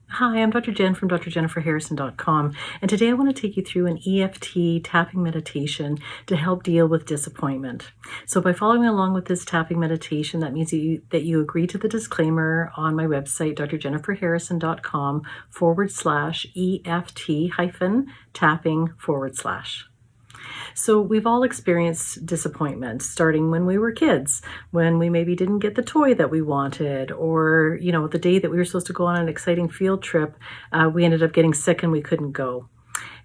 Hi, I'm Dr. Jen from drjenniferharrison.com, and today I want to take you through an EFT tapping meditation to help deal with disappointment. So by following along with this tapping meditation, that means that you agree to the disclaimer on my website, drjenniferharrison.com/EFT-tapping/. So we've all experienced disappointment, starting when we were kids, when we maybe didn't get the toy that we wanted, or, the day that we were supposed to go on an exciting field trip, we ended up getting sick and we couldn't go.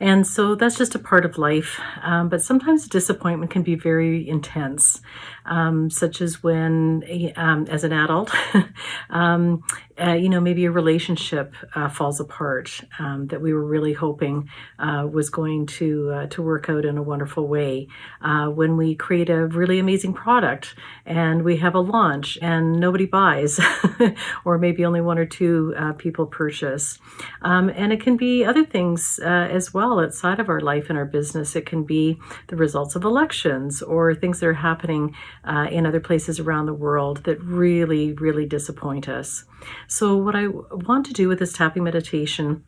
And so that's just a part of life. But sometimes disappointment can be very intense, such as when, as an adult, maybe a relationship falls apart that we were really hoping was going to work out in a wonderful way. When we create a really amazing product and we have a launch and nobody buys, or maybe only one or two people purchase. And it can be other things as well outside of our life and our business. It can be the results of elections or things that are happening in other places around the world that really, really disappoint us. So what I want to do with this tapping meditation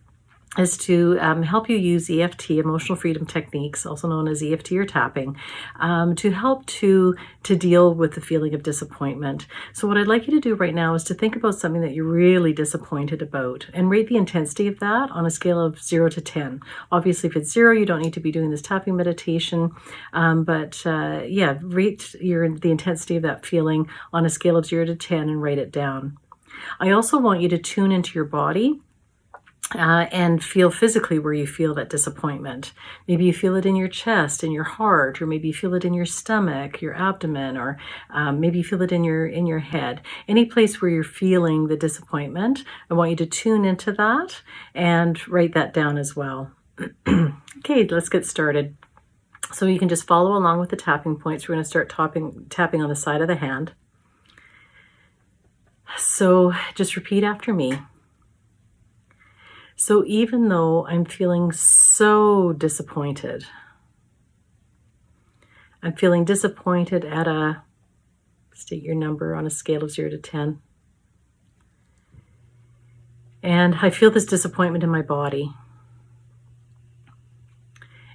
is to help you use EFT, emotional freedom techniques, also known as EFT or tapping, to help to deal with the feeling of disappointment. So what I'd like you to do right now is to think about something that you're really disappointed about and rate the intensity of that on a scale of 0 to 10. Obviously, if it's 0, you don't need to be doing this tapping meditation, but rate the intensity of that feeling on a scale of 0 to 10 and write it down. I also want you to tune into your body and feel physically where you feel that disappointment. Maybe you feel it in your chest, in your heart, or maybe you feel it in your stomach, your abdomen, or maybe you feel it in your head. Any place where you're feeling the disappointment, I want you to tune into that and write that down as well. Okay, let's get started. So you can just follow along with the tapping points. We're going to start tapping on the side of the hand. So just repeat after me. So even though I'm feeling so disappointed, I'm feeling disappointed at state your number on a scale of 0 to 10. And I feel this disappointment in my body.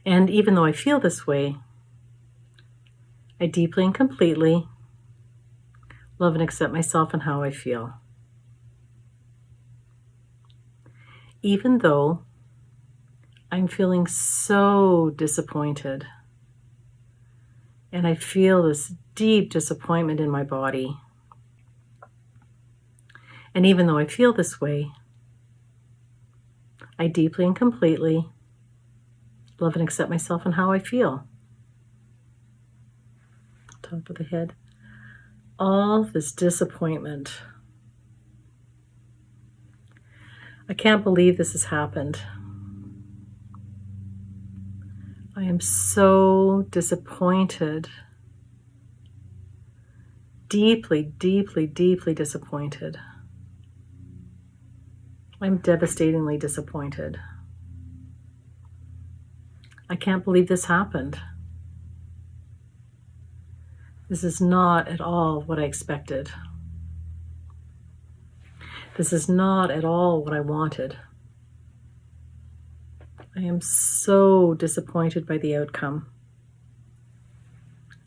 And even though I feel this way, I deeply and completely love and accept myself and how I feel. Even though I'm feeling so disappointed and I feel this deep disappointment in my body, and even though I feel this way, I deeply and completely love and accept myself and how I feel. Top of the head. All this disappointment. I can't believe this has happened. I am so disappointed. Deeply, deeply, deeply disappointed. I'm devastatingly disappointed. I can't believe this happened. This is not at all what I expected. This is not at all what I wanted. I am so disappointed by the outcome.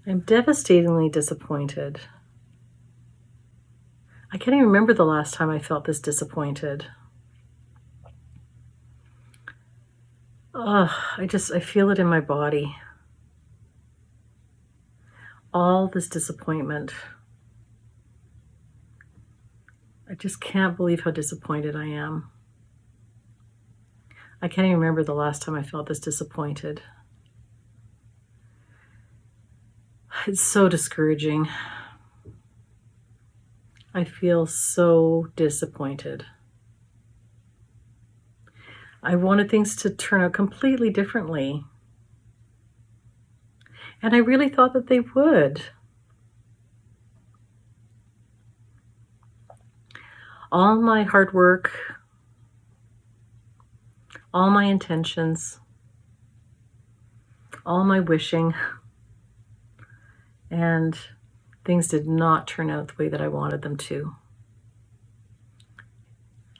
I'm devastatingly disappointed. I can't even remember the last time I felt this disappointed. I feel it in my body. All this disappointment. I just can't believe how disappointed I am. I can't even remember the last time I felt this disappointed. It's so discouraging. I feel so disappointed. I wanted things to turn out completely differently. And I really thought that they would. All my hard work, all my intentions, all my wishing, and things did not turn out the way that I wanted them to.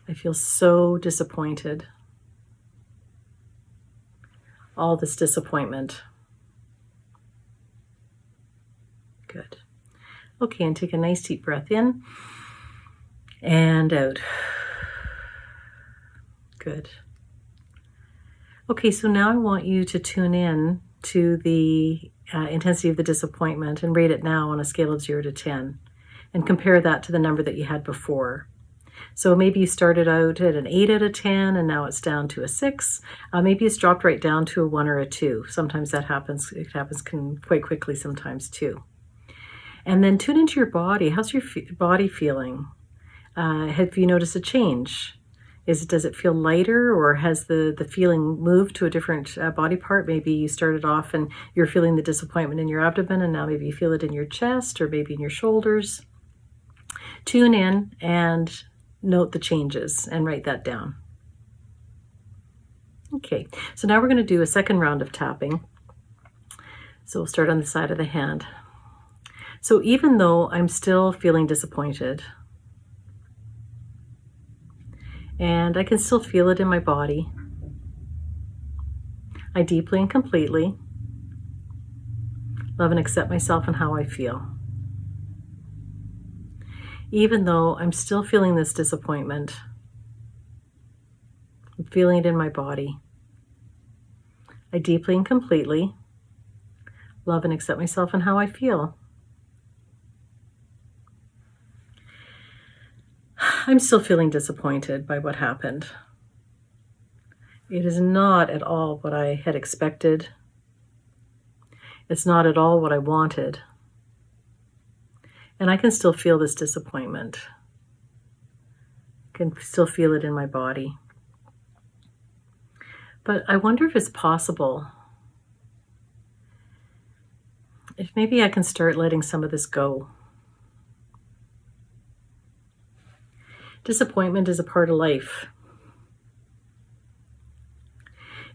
I feel so disappointed. All this disappointment. Good. Okay, and take a nice deep breath in and out. Good. Okay, so now I want you to tune in to the intensity of the disappointment and rate it now on a scale of 0 to 10 and compare that to the number that you had before. So maybe you started out at an 8 out of 10 and now it's down to a 6. Maybe it's dropped right down to a 1 or a 2. Sometimes that happens. It happens quite quickly sometimes too. And then tune into your body. How's your body feeling? Have you noticed a change? Does it feel lighter, or has the feeling moved to a different body part? Maybe you started off and you're feeling the disappointment in your abdomen, and now maybe you feel it in your chest or maybe in your shoulders. Tune in and note the changes and write that down. Okay, so now we're going to do a second round of tapping. So we'll start on the side of the hand. So even though I'm still feeling disappointed, and I can still feel it in my body, I deeply and completely love and accept myself and how I feel. Even though I'm still feeling this disappointment, I'm feeling it in my body, I deeply and completely love and accept myself and how I feel. I'm still feeling disappointed by what happened. It is not at all what I had expected. It's not at all what I wanted. And I can still feel this disappointment. I can still feel it in my body. But I wonder if it's possible, if maybe I can start letting some of this go. Disappointment is a part of life.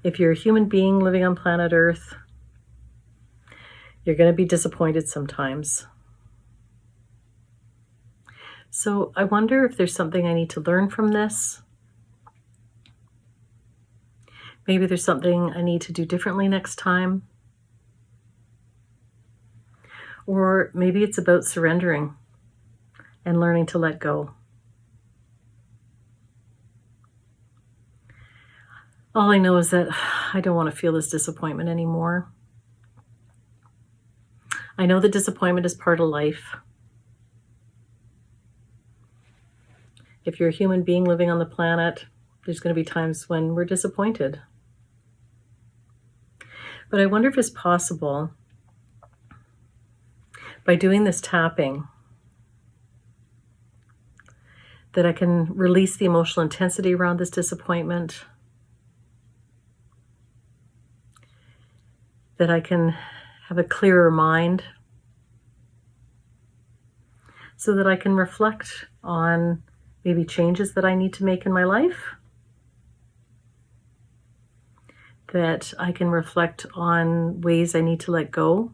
If you're a human being living on planet Earth, you're going to be disappointed sometimes. So I wonder if there's something I need to learn from this. Maybe there's something I need to do differently next time. Or maybe it's about surrendering and learning to let go. All I know is that I don't want to feel this disappointment anymore. I know that disappointment is part of life. If you're a human being living on the planet, there's going to be times when we're disappointed. But I wonder if it's possible, by doing this tapping, that I can release the emotional intensity around this disappointment, that I can have a clearer mind, so that I can reflect on maybe changes that I need to make in my life, that I can reflect on ways I need to let go,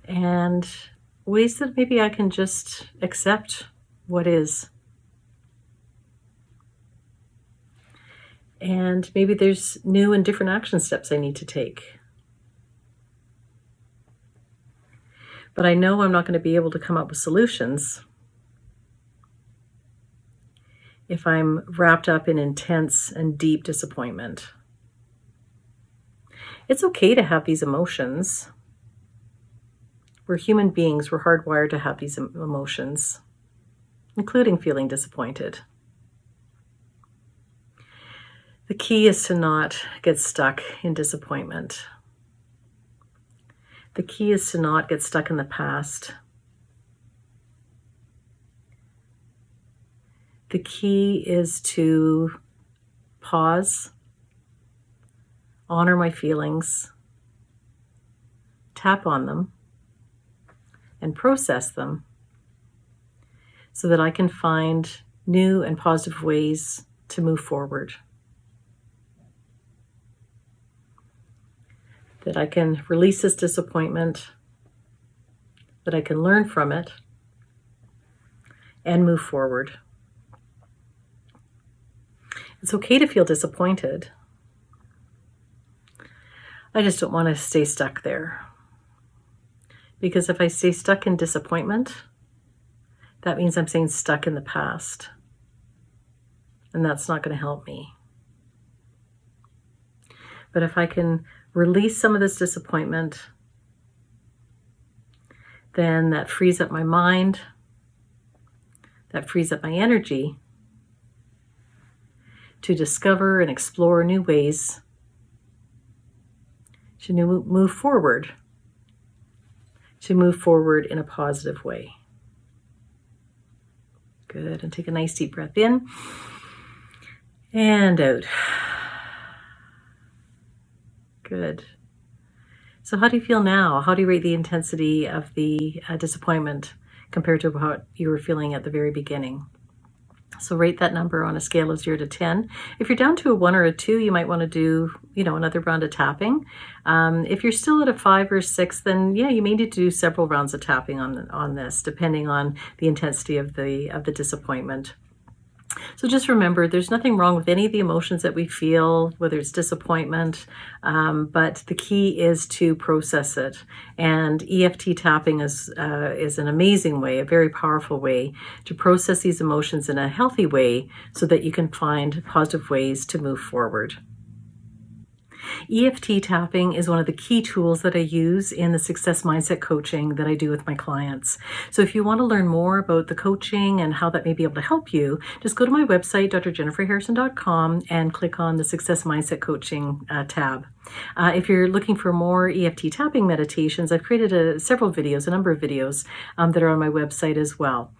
and ways that maybe I can just accept what is. And maybe there's new and different action steps I need to take. But I know I'm not going to be able to come up with solutions if I'm wrapped up in intense and deep disappointment. It's okay to have these emotions. We're human beings. We're hardwired to have these emotions, including feeling disappointed. The key is to not get stuck in disappointment. The key is to not get stuck in the past. The key is to pause, honor my feelings, tap on them, and process them so that I can find new and positive ways to move forward. That I can release this disappointment, that I can learn from it, and move forward. It's okay to feel disappointed. I just don't want to stay stuck there. Because if I stay stuck in disappointment, that means I'm staying stuck in the past. And that's not going to help me. But if I can release some of this disappointment, then that frees up my mind, that frees up my energy to discover and explore new ways to move forward, in a positive way. Good. And take a nice deep breath in and out. Good. So how do you feel now? How do you rate the intensity of the disappointment compared to what you were feeling at the very beginning? So rate that number on a scale of 0 to 10. If you're down to a 1 or a 2, you might want to do, another round of tapping. If you're still at a 5 or 6, then yeah, you may need to do several rounds of tapping on this, depending on the intensity of the disappointment. So just remember, there's nothing wrong with any of the emotions that we feel, whether it's disappointment, but the key is to process it. And EFT tapping is an amazing way, a very powerful way to process these emotions in a healthy way so that you can find positive ways to move forward. EFT tapping is one of the key tools that I use in the success mindset coaching that I do with my clients. So if you want to learn more about the coaching and how that may be able to help you, just go to my website, drjenniferharrison.com, and click on the success mindset coaching tab. If you're looking for more EFT tapping meditations, I've created a number of videos that are on my website as well.